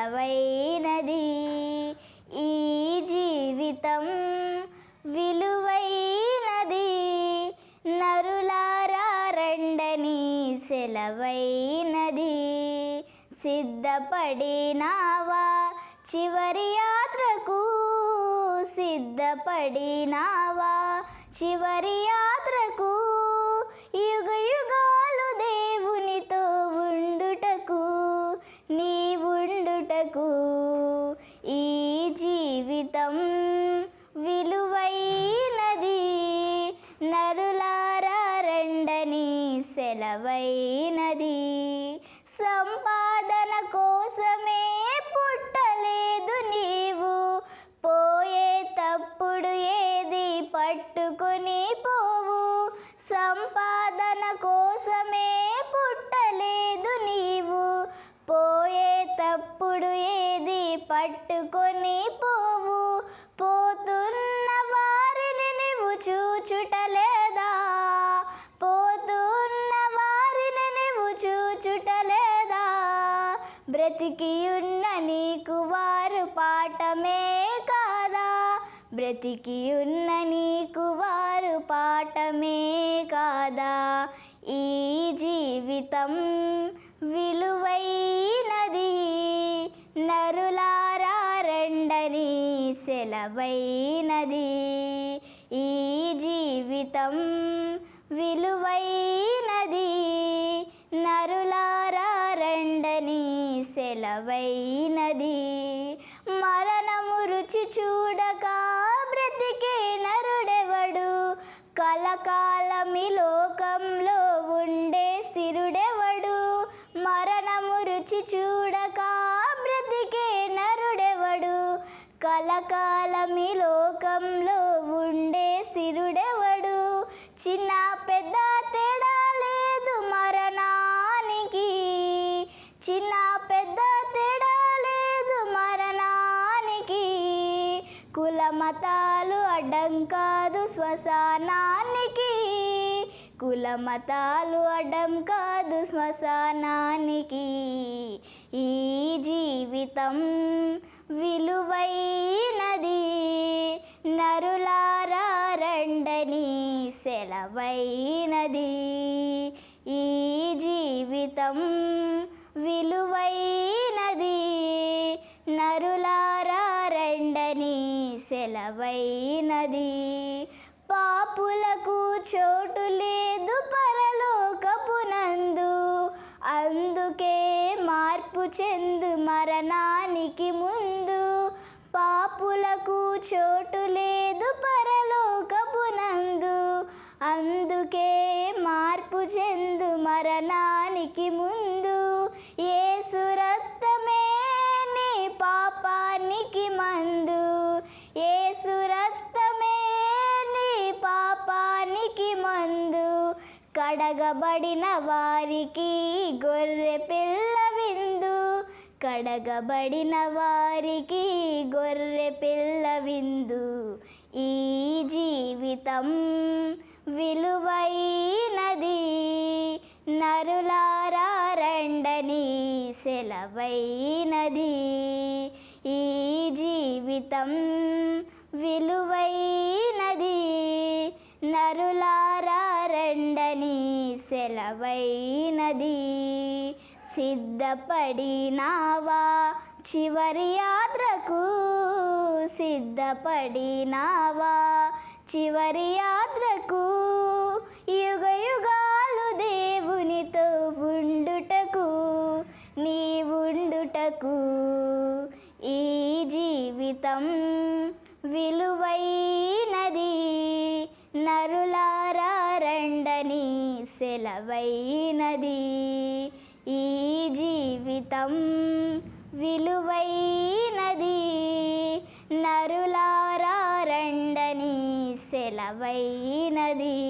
సెలవైనది. ఈ జీవితం విలువైనది, నరులారా రండని సెలవైనది. సిద్ధపడినావా చివరి యాత్రకు, సిద్ధపడినావా చివరి యాత్రకు, యుగ యుగాలు దేవునితో ఉండుటకు, నీ ఉండుటకు. ఈ జీవితం విలువైనది, నరులారా రండని సెలవైనది. సంపాదన కోసమే పుట్టలేదు నీవు, పోయేటప్పుడు ఏది పట్టుకొని పోవు. సంపాదన కోసమే పుట్టలేదు నీవు, పోయేటప్పుడు ఏది పట్టుకొని పోవు. పోతున్న వారిని నీవు చూచుటలేదా, పోతున్న వారిని నీవు చూచుటలేదా. బ్రతికియున్న నీకు వారు పాఠమే కాదా, బ్రతికియున్న నీకు వారు పాఠమే కాదా. ఈ జీవితం విలువైనది, నరులారా రండని సెలవైనది. ఈ జీవితం విలువైనది, నరులారా రండని సెలవైనది. మరణము రుచి చూడక బ్రతికే నరుడెవడు, కలకాలమి లోకంలో ఉండే స్థిరుడెవడు. మరణము రుచి చూడక బ్రతికే నరుడెవడు, కలకాలమి లోకంలో ఉండే స్థిరుడెవడు. చిన్న పెద్ద తేడా లేదు మరణానికి, చిన్న పెద్ద తేడా లేదు మరణానికి. కుల మతాలు అడ్డం కాదు శ్మశానానికి, కుల మతాలు అడ్డం కాదు శ్మశానానికి. ఈ జీవితం విలువైనది, నరులారా రండని సెలవైనది. ఈ జీవితం విలువైనది, నరులారా రండని సెలవైనది. పాపులకు చోటు లేదు పరలోకపునందు, అందుకే మార్పు చెందు మరణానికి ముందు. పాపులకు చోటు లేదు పరలోకపునందు, అందుకే మార్పు చెందు మరణానికి ముందు. యేసు రక్తమే నీ పాపానికి మందు, యేసు రక్తమే నీ పాపానికి మందు. కడగబడిన వారికి గొర్రె పిల్ల విందు, కడగబడిన వారికి గొర్రె పిల్ల విందు. ఈ జీవితం విలువైనది, నరులారా రండని సెలవైనది. ఈ జీవితం విలువైనది, నరులారా రండని సెలవైనది. సిద్ధపడినావా చివరి యాత్రకు, సిద్ధపడినావా చివరి యాత్రకు, యుగ యుగాలు దేవునితో ఉండుటకు, నీ ఉండుటకు. ఈ జీవితం విలువైనది, నరులారా రండని సెలవైనది. ఈ జీవితం విలువైనది, నరులారా రండని సెలవైనది.